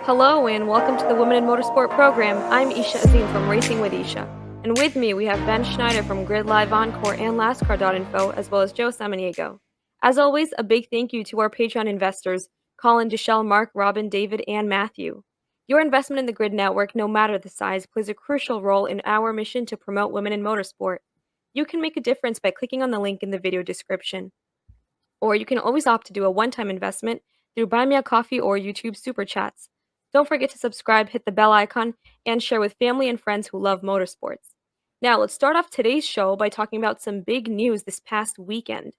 Hello and welcome to the Women in Motorsport program. I'm Esha Azim from Racing with Esha. And with me we have Ben Schneider from Grid Live Encore and LastCar.info, as well as Joe Samaniego. As always, a big thank you to our Patreon investors, Colin, Deshelle, Mark, Robin, David, and Matthew. Your investment in the Grid Network, no matter the size, plays a crucial role in our mission to promote women in motorsport. You can make a difference by clicking on the link in the video description. Or you can always opt to do a one-time investment through Buy Me a Coffee or YouTube Super Chats. Don't forget to subscribe, hit the bell icon, and share with family and friends who love motorsports. Now, let's start off today's show by talking about some big news this past weekend.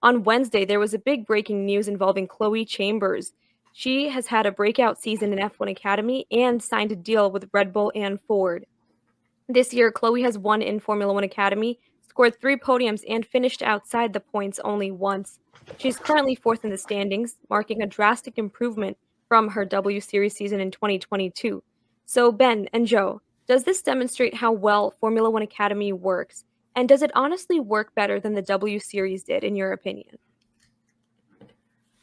On Wednesday, there was a big breaking news involving Chloe Chambers. She has had a breakout season in F1 Academy and signed a deal with Red Bull and Ford. This year, Chloe has won in Formula One Academy, scored 3 podiums, and finished outside the points only once. She's currently 4th in the standings, marking a drastic improvement from her W Series season in 2022. So, Ben and Joe, does this demonstrate how well Formula One Academy works? And does it honestly work better than the W Series did, in your opinion?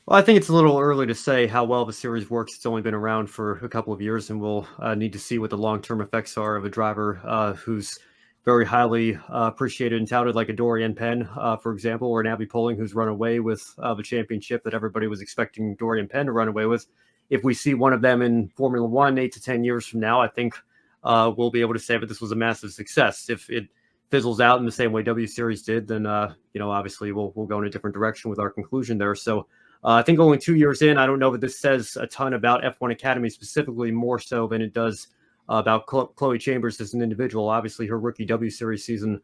Well, I think it's a little early to say how well the series works. It's only been around for a couple of years, and we'll need to see what the long-term effects are of a driver who's very highly appreciated and touted, like a Dorian Penn, for example, or an Abby Poling, who's run away with the championship that everybody was expecting Dorian Penn to run away with. If we see one of them in Formula One 8 to 10 years from now, I think we'll be able to say that this was a massive success. If it fizzles out in the same way W Series did, then obviously we'll go in a different direction with our conclusion there. So. I think only 2 years in, I don't know that this says a ton about F1 Academy specifically, more so than it does about Chloe Chambers as an individual. Obviously, her rookie W Series season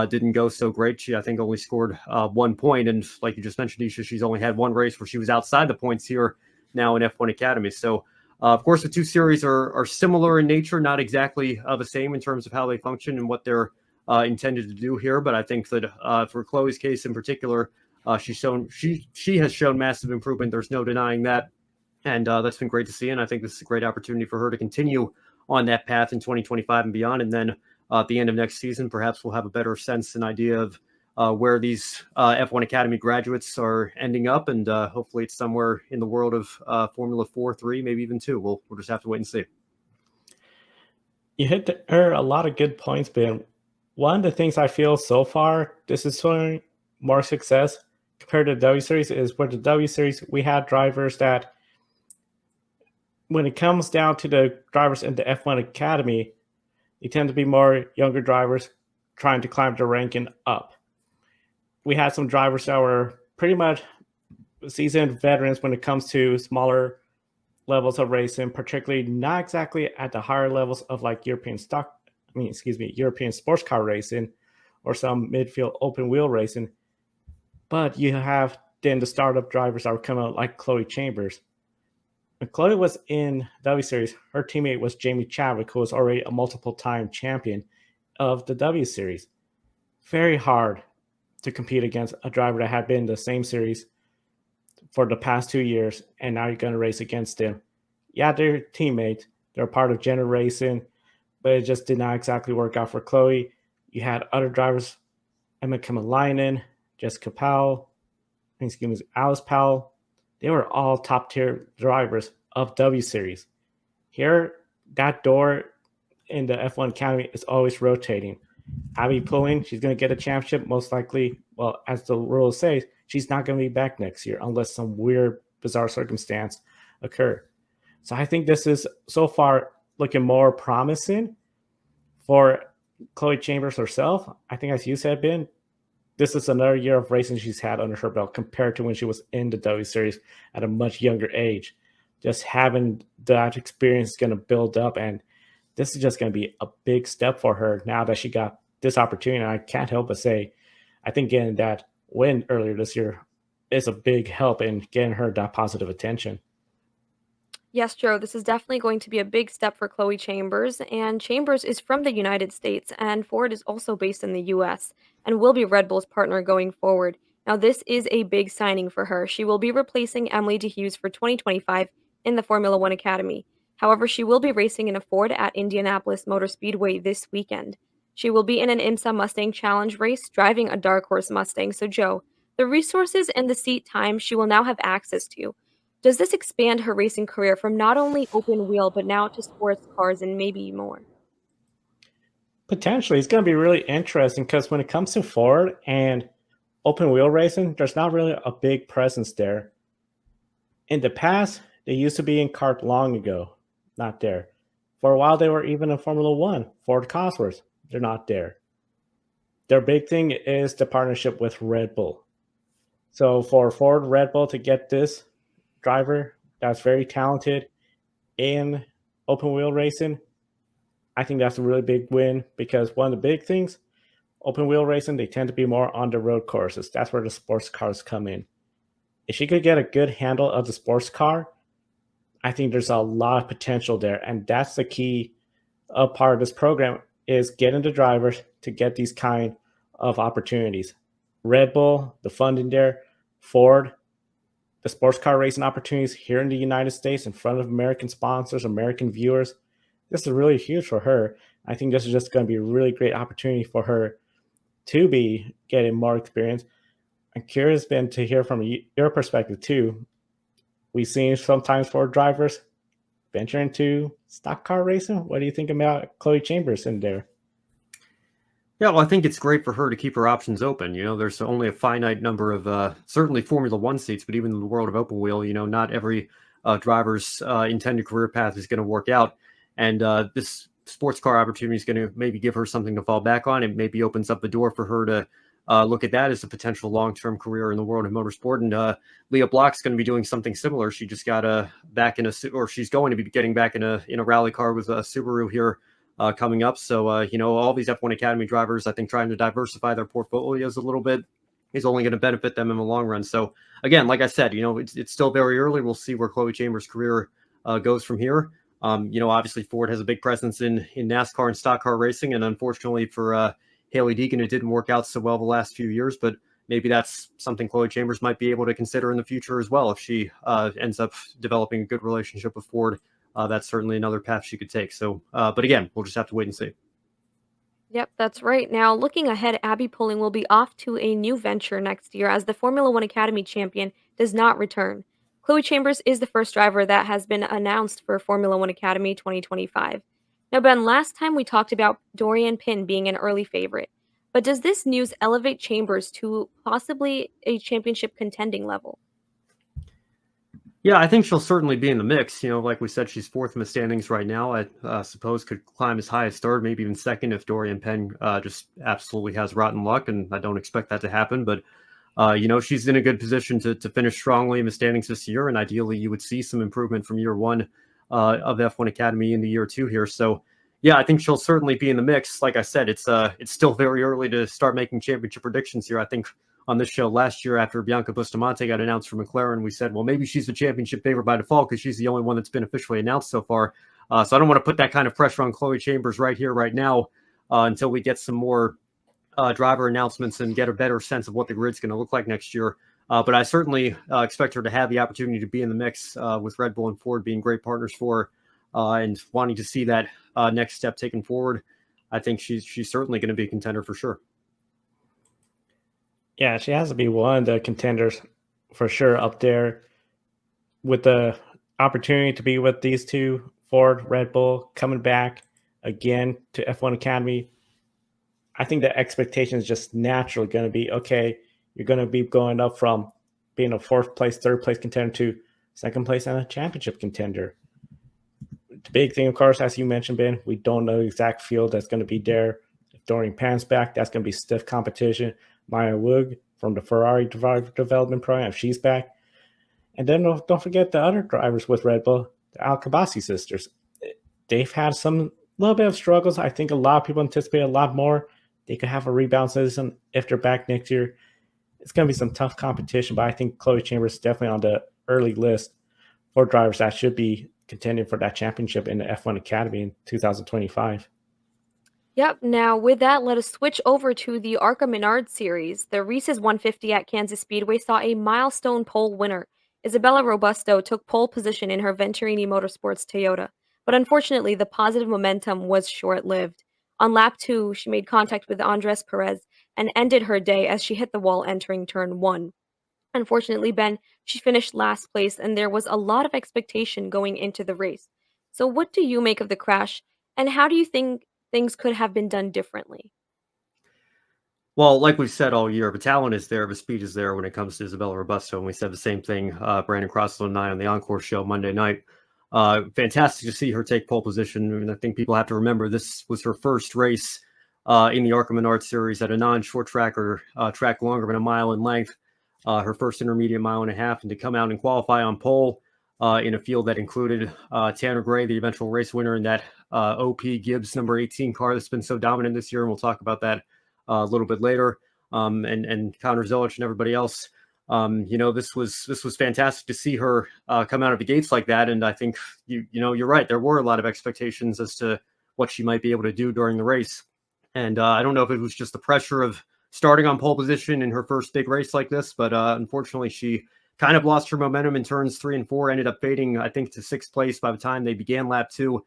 didn't go so great. She, I think, only scored 1 point. And like you just mentioned, Esha, she's only had one race where she was outside the points here now in F1 Academy. So, of course, the two series are similar in nature, not exactly the same in terms of how they function and what they're intended to do here. But I think that for Chloe's case in particular, she has shown massive improvement. There's no denying that. And that's been great to see. And I think this is a great opportunity for her to continue on that path in 2025 and beyond. And then at the end of next season, perhaps we'll have a better sense and idea of where these F1 Academy graduates are ending up. And hopefully it's somewhere in the world of Formula 4, 3, maybe even 2. We'll just have to wait and see. You hit a lot of good points, Ben. One of the things I feel so far, this is showing more success compared to the W Series, is where the W Series, we had drivers that, when it comes down to the drivers in the F1 Academy, they tend to be more younger drivers trying to climb the ranking up. We had some drivers that were pretty much seasoned veterans when it comes to smaller levels of racing, particularly not exactly at the higher levels of like European sports car racing or some midfield open wheel racing. But you have then the startup drivers that were coming out like Chloe Chambers. When Chloe was in W Series, her teammate was Jamie Chadwick, who was already a multiple-time champion of the W Series. Very hard to compete against a driver that had been in the same series for the past 2 years, and now you're going to race against them. Yeah, they're teammates. They're part of Jenner Racing, but it just did not exactly work out for Chloe. You had other drivers, Emma Kamalainen, Jessica Powell, Alice Powell. They were all top-tier drivers of W Series. Here, that door in the F1 Academy is always rotating. Abby Pulling, she's going to get a championship, most likely. Well, as the rules say, she's not going to be back next year unless some weird, bizarre circumstance occur. So I think this is so far looking more promising for Chloe Chambers herself. I think, as you said, Ben, this is another year of racing she's had under her belt compared to when she was in the W Series at a much younger age. Just having that experience is going to build up, and this is just going to be a big step for her now that she got this opportunity. And I can't help but say, I think getting that win earlier this year is a big help in getting her that positive attention. Yes, Joe, this is definitely going to be a big step for Chloe Chambers, and Chambers is from the United States, and Ford is also based in the US, and will be Red Bull's partner going forward. Now, this is a big signing for her. She will be replacing Emily DeHughes for 2025 in the Formula One Academy. However, she will be racing in a Ford at Indianapolis Motor Speedway this weekend. She will be in an IMSA Mustang Challenge race, driving a Dark Horse Mustang. So, Joe, the resources and the seat time she will now have access to. Does this expand her racing career from not only open wheel but now to sports cars and maybe more? Potentially, it's going to be really interesting because when it comes to Ford and open wheel racing, there's not really a big presence there. In the past, they used to be in kart long ago, not there. For a while, they were even in Formula One, Ford Cosworth. They're not there. Their big thing is the partnership with Red Bull. So for Ford Red Bull to get this driver that's very talented in open wheel racing, I think that's a really big win because one of the big things, open wheel racing, they tend to be more on the road courses. That's where the sports cars come in. If she could get a good handle of the sports car, I think there's a lot of potential there. And that's the key part of this program is getting the drivers to get these kind of opportunities. Red Bull, the funding there, Ford, the sports car racing opportunities here in the United States in front of American sponsors, American viewers. This is really huge for her. I think this is just going to be a really great opportunity for her to be getting more experience. I'm curious, Ben, to hear from your perspective too. We've seen sometimes Ford drivers venture into stock car racing. What do you think about Chloe Chambers in there? Yeah, well, I think it's great for her to keep her options open. There's only a finite number of certainly Formula One seats, but even in the world of open wheel, not every driver's intended career path is going to work out. And this sports car opportunity is going to maybe give her something to fall back on. It maybe opens up the door for her to look at that as a potential long-term career in the world of motorsport. And Leah Block's going to be doing something similar. She just got back in she's going to be getting back in a rally car with Subaru here coming up. So, all these F1 Academy drivers, I think trying to diversify their portfolios a little bit is only going to benefit them in the long run. So again, like I said, it's still very early. We'll see where Chloe Chambers' career goes from here. Obviously Ford has a big presence in NASCAR and stock car racing. And unfortunately for Haley Deegan, it didn't work out so well the last few years, but maybe that's something Chloe Chambers might be able to consider in the future as well. If she ends up developing a good relationship with Ford, that's certainly another path she could take. So, but again, we'll just have to wait and see. Yep, that's right. Now, looking ahead, Abby Pulling will be off to a new venture next year as the Formula One Academy champion does not return. Chloe Chambers is the first driver that has been announced for Formula One Academy 2025. Now, Ben, last time we talked about Dorian Pin being an early favorite, but does this news elevate Chambers to possibly a championship contending level? Yeah, I think she'll certainly be in the mix. Like we said, she's fourth in the standings right now. I suppose could climb as high as third, maybe even second if Dorian Penn just absolutely has rotten luck, and I don't expect that to happen. But she's in a good position to finish strongly in the standings this year, and ideally you would see some improvement from year one of F1 Academy into year two here. So yeah, I think she'll certainly be in the mix. Like I said, it's still very early to start making championship predictions here. I think on this show last year after Bianca Bustamante got announced for McLaren, we said, well, maybe she's the championship favorite by default because she's the only one that's been officially announced so far. So I don't want to put that kind of pressure on Chloe Chambers right here, right now, until we get some more driver announcements and get a better sense of what the grid's going to look like next year. But I certainly expect her to have the opportunity to be in the mix with Red Bull and Ford being great partners for her and wanting to see that next step taken forward. I think she's certainly going to be a contender for sure. Yeah, she has to be one of the contenders for sure up there with the opportunity to be with these two, Ford, Red Bull, coming back again to F1 Academy. I think the expectation is just naturally going to be, okay, you're going to be going up from being a fourth place, third place contender to second place and a championship contender. The big thing, of course, as you mentioned, Ben, we don't know the exact field that's going to be there. If Dorian Pan's back, that's going to be stiff competition. Maya Woog from the Ferrari driver development program, if she's back. And then don't forget the other drivers with Red Bull, the Al-Kabasi sisters. They've had some little bit of struggles. I think a lot of people anticipate a lot more. They could have a rebound season if they're back next year. It's going to be some tough competition, but I think Chloe Chambers is definitely on the early list for drivers that should be contending for that championship in the F1 Academy in 2025. Yep. Now, with that, let us switch over to the ARCA Menard series. The Reese's 150 at Kansas Speedway saw a milestone pole winner. Isabella Robusto took pole position in her Venturini Motorsports Toyota, but unfortunately, the positive momentum was short-lived. On lap 2, she made contact with Andres Perez and ended her day as she hit the wall entering turn 1. Unfortunately, Ben, she finished last place, and there was a lot of expectation going into the race. So, what do you make of the crash, and how do you think things could have been done differently? Well, like we've said all year, the talent is there, the speed is there when it comes to Isabella Robusto, and we said the same thing, Brandon Crossland and I on the Encore show Monday night. Fantastic to see her take pole position, and I think people have to remember this was her first race in the ARCA Menard Series at a non-short track or track longer than a mile in length, her first intermediate mile and a half, and to come out and qualify on pole in a field that included Tanner Gray, the eventual race winner in that OP Gibbs number 18 car that's been so dominant this year, and we'll talk about that a little bit later, and Connor Zelich and everybody else. This was fantastic to see her come out of the gates like that. And I think you're right. There were a lot of expectations as to what she might be able to do during the race. And I don't know if it was just the pressure of starting on pole position in her first big race like this, but unfortunately she kind of lost her momentum in turns 3 and 4, ended up fading, I think, to 6th place by the time they began lap 2.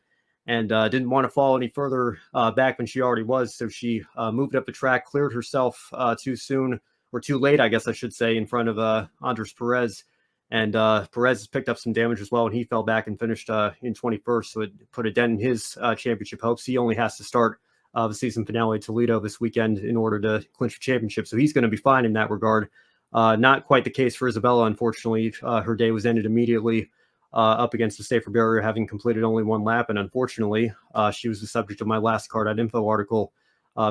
And didn't want to fall any further back than she already was. So she moved up the track, cleared herself too soon, or too late, I guess I should say, in front of Andres Perez. And Perez picked up some damage as well, and he fell back and finished in 21st. So it put a dent in his championship hopes. He only has to start the season finale at Toledo this weekend in order to clinch the championship. So he's going to be fine in that regard. Not quite the case for Isabella, unfortunately. Her day was ended immediately. Up against the safer barrier, having completed only 1 lap. And unfortunately, she was the subject of my last Car.info article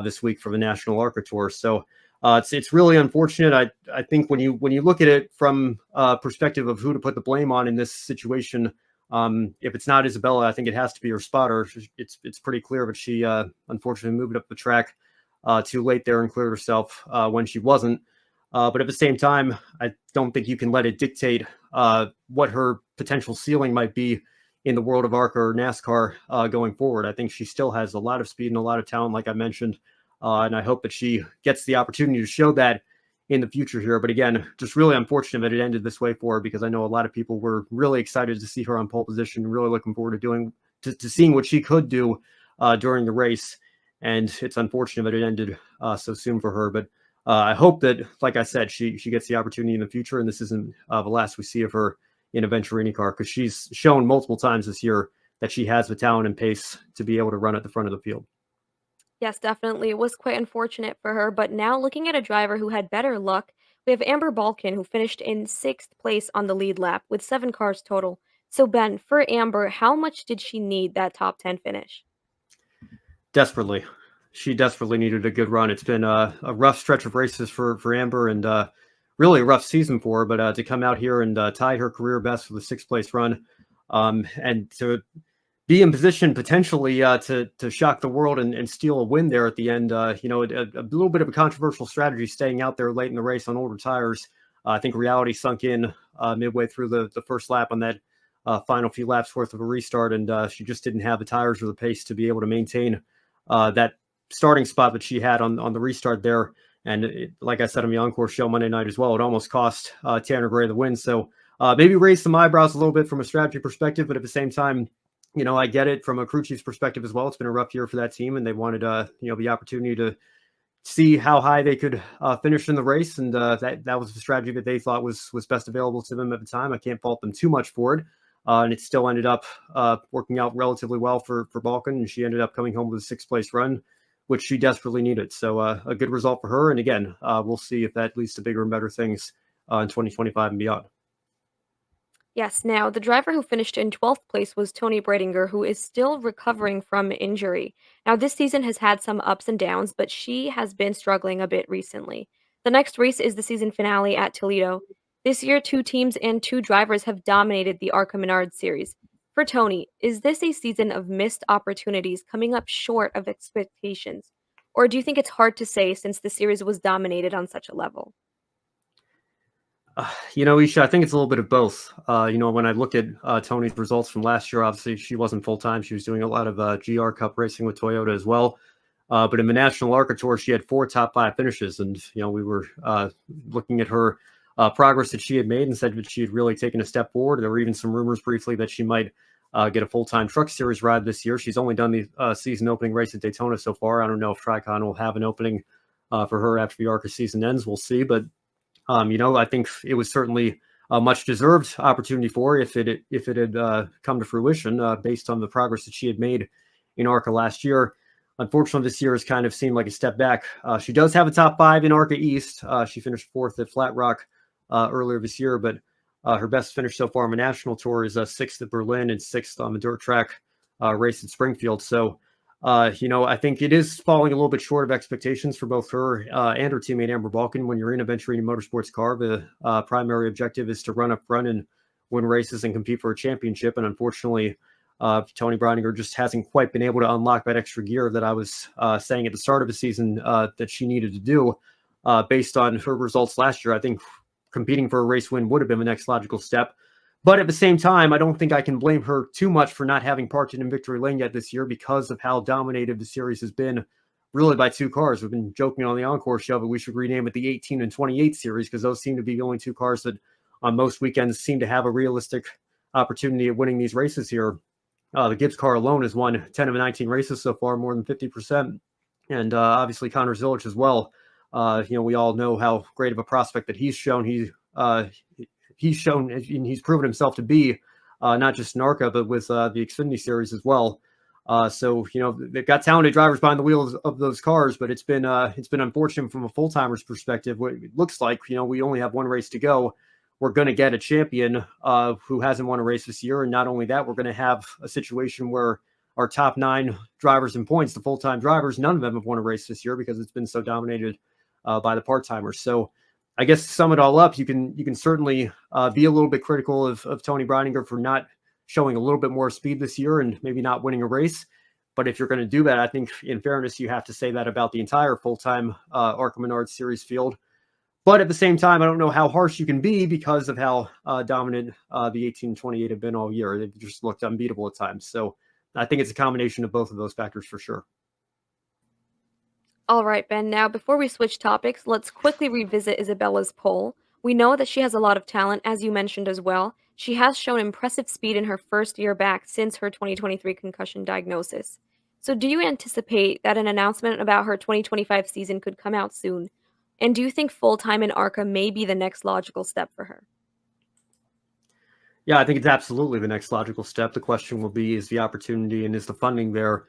this week for the National ARCA Tour. So it's really unfortunate. I think when you look at it from perspective of who to put the blame on in this situation, if it's not Isabella, I think it has to be her spotter. It's pretty clear that she unfortunately moved up the track too late there and cleared herself when she wasn't. But at the same time, I don't think you can let it dictate what her potential ceiling might be in the world of ARCA or NASCAR going forward. I think she still has a lot of speed and a lot of talent, like I mentioned, and I hope that she gets the opportunity to show that in the future here. But again, just really unfortunate that it ended this way for her, because I know a lot of people were really excited to see her on pole position, really looking forward to seeing what she could do during the race. And it's unfortunate that it ended so soon for her. But I hope that, like I said, she gets the opportunity in the future, and this isn't the last we see of her in a Venturini car, because she's shown multiple times this year that she has the talent and pace to be able to run at the front of the field. Yes, definitely. It was quite unfortunate for her, but now looking at a driver who had better luck, we have Amber Balkin, who finished in 6th place on the lead lap with 7 cars total. So, Ben, for Amber, how much did she need that top 10 finish? Desperately. She desperately needed a good run. It's been a rough stretch of races for Amber, and really a rough season for her. But to come out here and tie her career best with a 6th place run, and to be in position potentially to shock the world and steal a win there at the end. A little bit of a controversial strategy, staying out there late in the race on older tires. I think reality sunk in midway through the first lap on that final few laps worth of a restart, and she just didn't have the tires or the pace to be able to maintain that starting spot that she had on the restart there. And like I said on the Encore show Monday night as well, it almost cost Tanner Gray the win. So maybe raise some eyebrows a little bit from a strategy perspective, but at the same time, I get it from a crew chief's perspective as well. It's been a rough year for that team, and they wanted the opportunity to see how high they could finish in the race, and that was the strategy that they thought was best available to them at the time. I can't fault them too much for it. And it still ended up working out relatively well for Balkan, and she ended up coming home with a 6th place run, which she desperately needed. So a good result for her. And again, we'll see if that leads to bigger and better things in 2025 and beyond. Yes, now the driver who finished in 12th place was Tony Bredinger, who is still recovering from injury. Now, this season has had some ups and downs, but she has been struggling a bit recently. The next race is the season finale at Toledo. This year, 2 teams and 2 drivers have dominated the ARCA Menard series. For Tony, is this a season of missed opportunities coming up short of expectations? Or do you think it's hard to say since the series was dominated on such a level? Esha, I think it's a little bit of both. When I look at Tony's results from last year, obviously she wasn't full-time. She was doing a lot of GR Cup racing with Toyota as well. But in the National ARCA Tour, she had 4 top 5 finishes. And, we were looking at her progress that she had made and said that she had really taken a step forward. There were even some rumors briefly that she might get a full-time Truck Series ride this year. She's only done the season opening race at Daytona so far. I don't know if Tricon will have an opening for her after the ARCA season ends. We'll see. But I think it was certainly a much deserved opportunity for her if it had come to fruition based on the progress that she had made in ARCA last year. Unfortunately, this year has kind of seemed like a step back. She does have a top 5 in ARCA East. She finished 4th at Flat Rock earlier this year, but her best finish so far on the national tour is 6th at Berlin and 6th on the dirt track race at Springfield. So, I think it is falling a little bit short of expectations for both her and her teammate Amber Balkan. When you're in a Venturini Motorsports car, the primary objective is to run up front and win races and compete for a championship. And unfortunately, Tony Breininger just hasn't quite been able to unlock that extra gear that I was saying at the start of the season that she needed to do based on her results last year. I think competing for a race win would have been the next logical step. But at the same time, I don't think I can blame her too much for not having parked it in victory lane yet this year because of how dominated the series has been really by 2 cars. We've been joking on the Encore show that we should rename it the 18 and 28 series because those seem to be the only 2 cars that on most weekends seem to have a realistic opportunity of winning these races here. The Gibbs car alone has won 10 of the 19 races so far, more than 50%. And obviously Connor Zilic as well. We all know how great of a prospect that he's shown. He's shown and he's proven himself to be not just in ARCA, but with the Xfinity Series as well. So they've got talented drivers behind the wheels of those cars, but it's been unfortunate from a full-timer's perspective. It looks like we only have 1 race to go. We're going to get a champion who hasn't won a race this year. And not only that, we're going to have a situation where our top 9 drivers in points, the full-time drivers, none of them have won a race this year because it's been so dominated by the part-timers. So I guess to sum it all up, you can certainly be a little bit critical of Tony Breininger for not showing a little bit more speed this year and maybe not winning a race. But if you're going to do that, I think in fairness, you have to say that about the entire full-time ARCA Menards Series field. But at the same time, I don't know how harsh you can be because of how dominant the 18-28 have been all year. They've just looked unbeatable at times. So I think it's a combination of both of those factors for sure. All right, Ben. Now, before we switch topics, let's quickly revisit Isabella's poll. We know that she has a lot of talent, as you mentioned as well. She has shown impressive speed in her first year back since her 2023 concussion diagnosis. So do you anticipate that an announcement about her 2025 season could come out soon? And do you think full-time in ARCA may be the next logical step for her? Yeah, I think it's absolutely the next logical step. The question will be, is the opportunity and is the funding there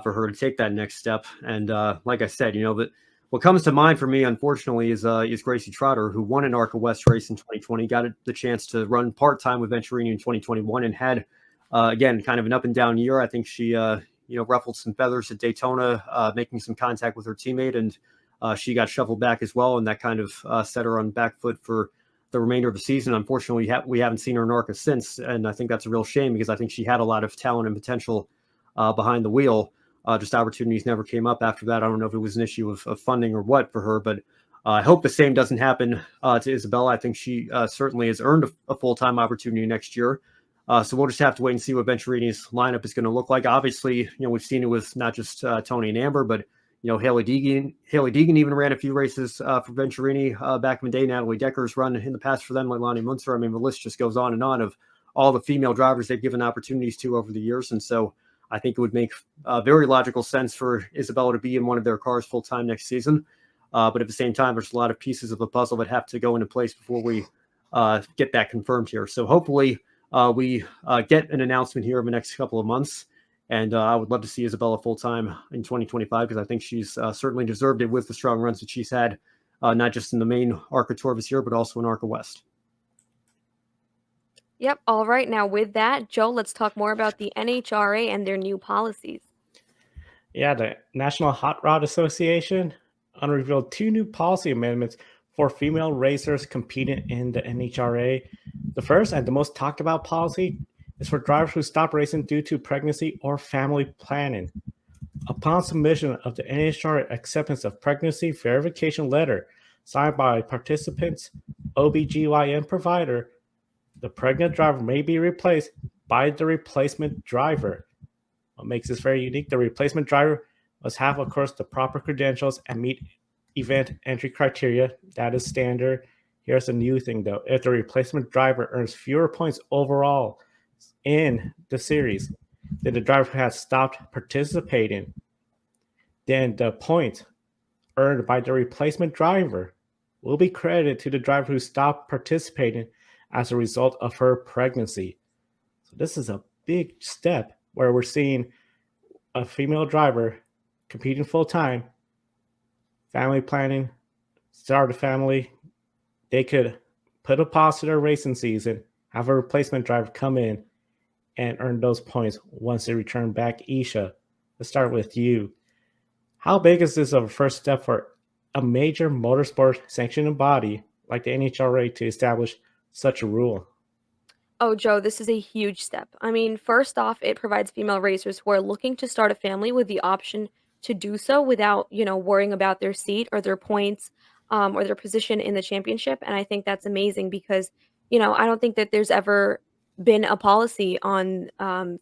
for her to take that next step? And like I said, that what comes to mind for me, unfortunately, is Gracie Trotter, who won an ARCA West race in 2020, got the chance to run part-time with Venturini in 2021 and had, again, kind of an up and down year. I think she, ruffled some feathers at Daytona, making some contact with her teammate, and she got shuffled back as well, and that kind of set her on back foot for the remainder of the season. Unfortunately, we haven't seen her in ARCA since, and I think that's a real shame because I think she had a lot of talent and potential behind the wheel. Just opportunities never came up after that. I don't know if it was an issue of funding or what for her, but I hope the same doesn't happen to Isabella. I think she certainly has earned a full-time opportunity next year. So we'll just have to wait and see what Venturini's lineup is going to look like. Obviously, we've seen it with not just Tony and Amber, but Haley Deegan even ran a few races for Venturini back in the day. Natalie Decker's run in the past for them, like Lonnie Munzer. I mean, the list just goes on and on of all the female drivers they've given opportunities to over the years. And so I think it would make very logical sense for Isabella to be in one of their cars full time next season. But at the same time, there's a lot of pieces of the puzzle that have to go into place before we get that confirmed here. So hopefully we get an announcement here in the next couple of months. And I would love to see Isabella full-time in 2025 because I think she's certainly deserved it with the strong runs that she's had, not just in the main ARCA Tour this year, but also in ARCA West. Yep. All right. Now with that, Joe, let's talk more about the NHRA and their new policies. Yeah, the National Hot Rod Association unrevealed 2 new policy amendments for female racers competing in the NHRA. The first and the most talked about policy is for drivers who stop racing due to pregnancy or family planning. Upon submission of the NHRA acceptance of pregnancy verification letter signed by participants, OBGYN provider, the pregnant driver may be replaced by the replacement driver. What makes this very unique, the replacement driver must have, of course, the proper credentials and meet event entry criteria. That is standard. Here's a new thing, though. If the replacement driver earns fewer points overall in the series then the driver has stopped participating, then the points earned by the replacement driver will be credited to the driver who stopped participating as a result of her pregnancy. So this is a big step where we're seeing a female driver competing full time, family planning, start a family. They could put a pause to their racing season, have a replacement driver come in and earn those points once they return back. Esha, let's start with you. How big is this of a first step for a major motorsport sanctioning body like the NHRA to establish such a rule? Oh, Joe, this is a huge step. I mean, first off, it provides female racers who are looking to start a family with the option to do so without, worrying about their seat or their points, or their position in the championship. And I think that's amazing because, I don't think that there's ever been a policy on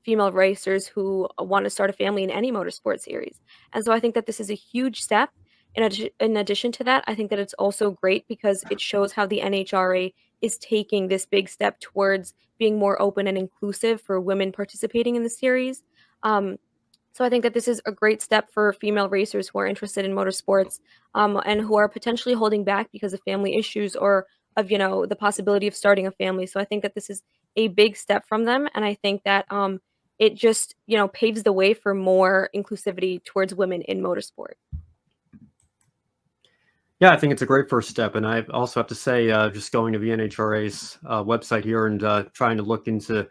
female racers who want to start a family in any motorsport series. And so I think that this is a huge step. In addition to that, I think that it's also great because it shows how the NHRA is taking this big step towards being more open and inclusive for women participating in the series. Um, so I think that this is a great step for female racers who are interested in motorsports, and who are potentially holding back because of family issues or of the possibility of starting a family. So I think that this is a big step from them, and I think that it just paves the way for more inclusivity towards women in motorsport. Yeah, I think it's a great first step. And I also have to say, just going to the NHRA's website here and trying to look into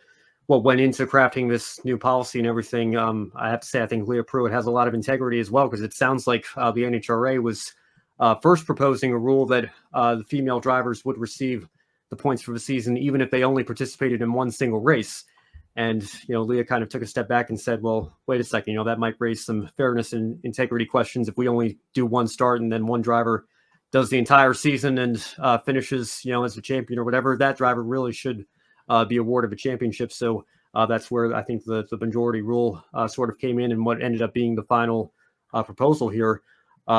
what went into crafting this new policy and everything, I have to say, I think Leah Pruitt has a lot of integrity as well, because it sounds like the NHRA was first proposing a rule that the female drivers would receive the points for the season, even if they only participated in one single race. And, Leah kind of took a step back and said, well, wait a second, that might raise some fairness and integrity questions if we only do one start and then one driver does the entire season and finishes, as a champion or whatever. That driver really should be awarded a championship. So that's where I think the majority rule sort of came in and what ended up being the final proposal here.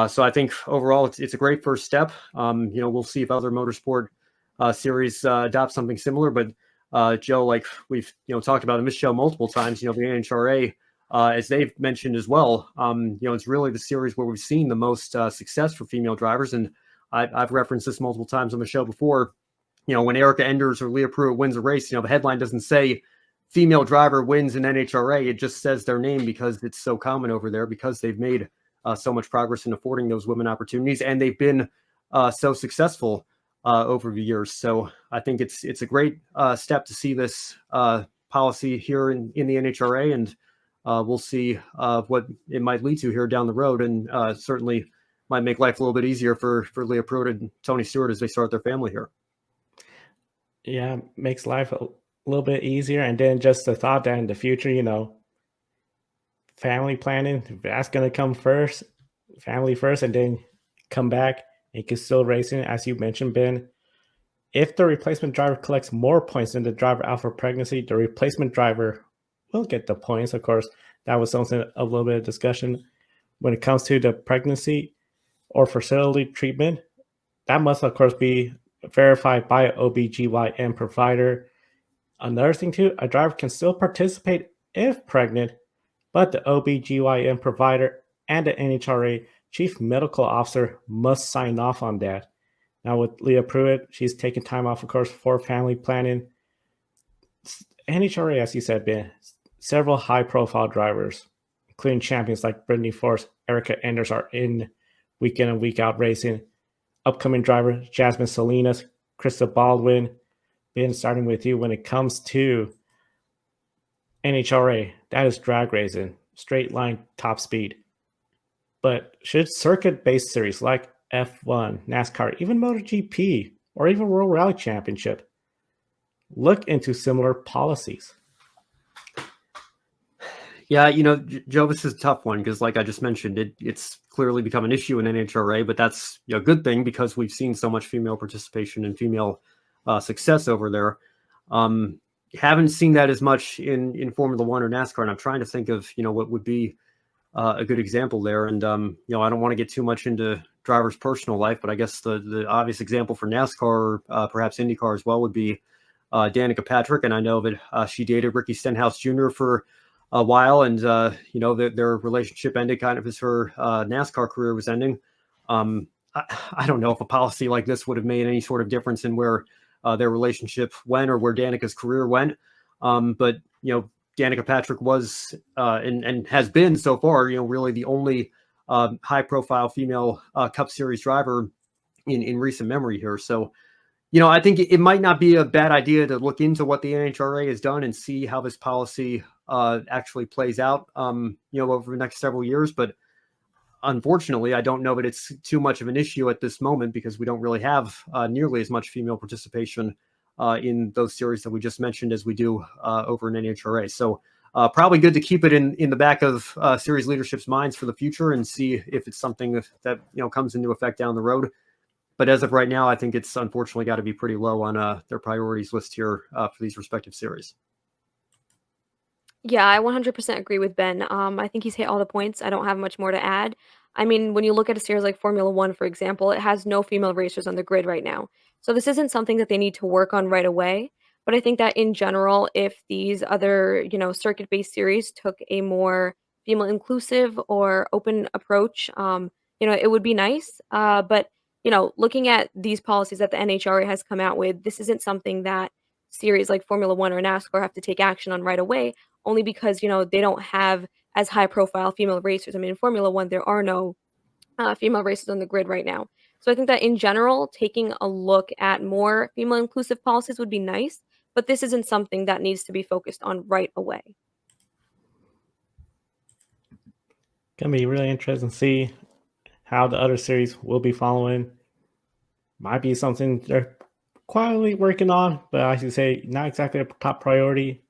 So I think overall it's a great first step. We'll see if other motorsport series adopt something similar. But Joe, like we've talked about in this show multiple times, the NHRA, as they've mentioned as well, it's really the series where we've seen the most success for female drivers. And I've referenced this multiple times on the show before. When Erica Enders or Leah Pruitt wins a race, the headline doesn't say female driver wins in NHRA. It just says their name because it's so common over there, because they've made so much progress in affording those women opportunities, and they've been so successful over the years. So I think it's a great step to see this policy here in the NHRA, and we'll see what it might lead to here down the road, and certainly might make life a little bit easier for Leah Pruitt and Tony Stewart as they start their family here. Yeah, makes life a little bit easier. And then just the thought that in the future, family planning, that's going to come first, family first, and then come back and can still racing, as you mentioned, Ben. If the replacement driver collects more points than the driver out for pregnancy, the replacement driver will get the points. Of course, that was something, a little bit of discussion when it comes to the pregnancy or fertility treatment. That must, of course, be verified by an OBGYN provider. Another thing, too, a driver can still participate if pregnant, but the OBGYN provider and the NHRA chief medical officer must sign off on that. Now, with Leah Pruitt, she's taking time off, of course, for family planning. NHRA, as you said, Ben, several high-profile drivers, including champions like Brittany Force, Erica Enders, are in week in and week out racing. Upcoming driver Jasmine Salinas, Krista Baldwin. Ben, starting with you, when it comes to NHRA, that is drag racing, straight line top speed. But should circuit-based series like F1, NASCAR, even MotoGP, or even World Rally Championship look into similar policies? Yeah, Joe, this is a tough one because, like I just mentioned, it's clearly become an issue in NHRA, but that's a good thing because we've seen so much female participation and female success over there. Haven't seen that as much in Formula One or NASCAR, and I'm trying to think of what would be a good example there. And I don't want to get too much into drivers' personal life, but I guess the obvious example for NASCAR, or perhaps IndyCar as well, would be Danica Patrick. And I know that she dated Ricky Stenhouse Jr. for a while, and their relationship ended kind of as her NASCAR career was ending. I don't know if a policy like this would have made any sort of difference in where their relationship went or where Danica's career went. But Danica Patrick was and has been so far, really the only high-profile female Cup Series driver in recent memory here. So, I think it might not be a bad idea to look into what the NHRA has done and see how this policy actually plays out, over the next several years. But unfortunately, I don't know that it's too much of an issue at this moment because we don't really have nearly as much female participation in those series that we just mentioned as we do over in NHRA. So probably good to keep it in the back of series leadership's minds for the future and see if it's something that comes into effect down the road. But as of right now, I think it's unfortunately got to be pretty low on their priorities list here for these respective series. Yeah, I 100% agree with Ben. I think he's hit all the points. I don't have much more to add. I mean, when you look at a series like Formula One, for example, it has no female racers on the grid right now. So this isn't something that they need to work on right away. But I think that in general, if these other, circuit-based series took a more female inclusive or open approach, it would be nice. But, looking at these policies that the NHRA has come out with, this isn't something that series like Formula One or NASCAR have to take action on right away only because, they don't have as high profile female racers. I mean, in Formula One, there are no female racers on the grid right now. So I think that in general, taking a look at more female inclusive policies would be nice, but this isn't something that needs to be focused on right away. Gonna be really interesting to see how the other series will be following. Might be something they're quietly working on, but I should say not exactly a top priority.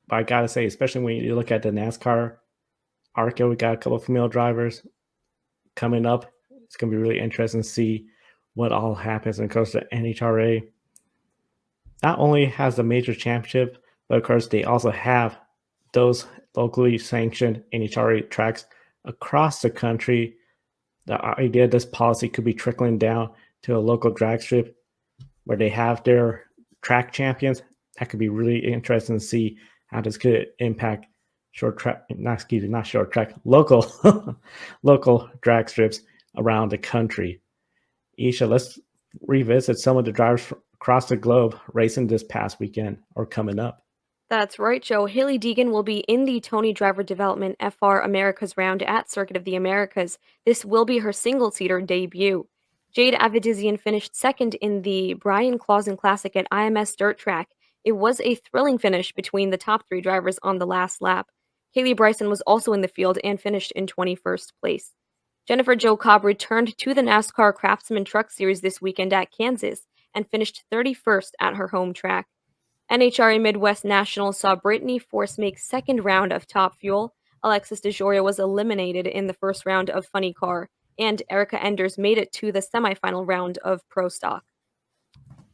But I gotta say, especially when you look at the NASCAR ARCA, we got a couple of female drivers coming up. It's gonna be really interesting to see what all happens when it comes to NHRA. Not only has the major championship, but of course they also have those locally sanctioned NHRA tracks across the country. The idea this policy could be trickling down to a local drag strip where they have their track champions. That could be really interesting to see how this could impact local local drag strips around the country. Esha, let's revisit some of the drivers across the globe racing this past weekend or coming up. That's right, Joe. Haley Deegan will be in the Tony Driver Development FR Americas round at Circuit of the Americas. This will be her single-seater debut. Jade Avedizian finished second in the Brian Clausen Classic at IMS Dirt Track. It was a thrilling finish between the top three drivers on the last lap. Kaylee Bryson was also in the field and finished in 21st place. Jennifer Jo Cobb returned to the NASCAR Craftsman Truck Series this weekend at Kansas and finished 31st at her home track. NHRA Midwest Nationals saw Brittany Force make second round of Top Fuel. Alexis DeJoria was eliminated in the first round of Funny Car, and Erica Enders made it to the semifinal round of Pro Stock.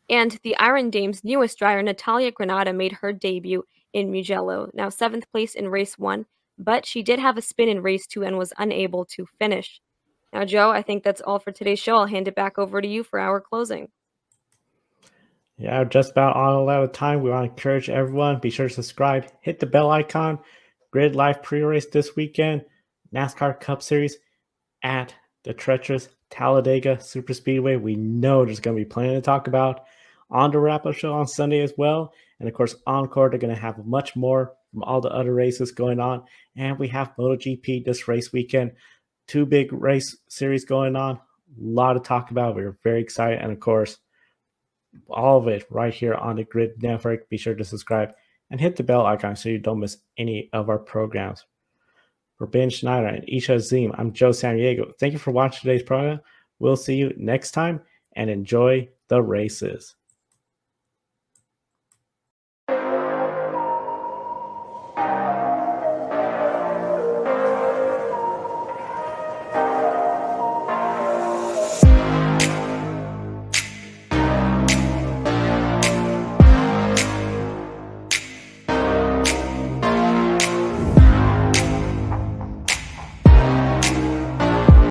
And the Iron Dame's newest driver, Natalia Granada, made her debut in Mugello, now 7th place in race 1, but she did have a spin in race 2 and was unable to finish. Now, Joe, I think that's all for today's show. I'll hand it back over to you for our closing. Yeah, just about all out of time. We want to encourage everyone, be sure to subscribe, hit the bell icon. Grid Live pre-race this weekend, NASCAR Cup Series at the treacherous Talladega Superspeedway. We know there's going to be plenty to talk about on the wrap-up show on Sunday as well. And of course, Encore, they're going to have much more from all the other races going on. And we have MotoGP this race weekend. 2 big race series going on. A lot to talk about. We're very excited. And of course, all of it right here on the Grid Network. Be sure to subscribe and hit the bell icon so you don't miss any of our programs. For Ben Schneider and Esha Azim, I'm Joe Samaniego. Thank you for watching today's program. We'll see you next time and enjoy the races.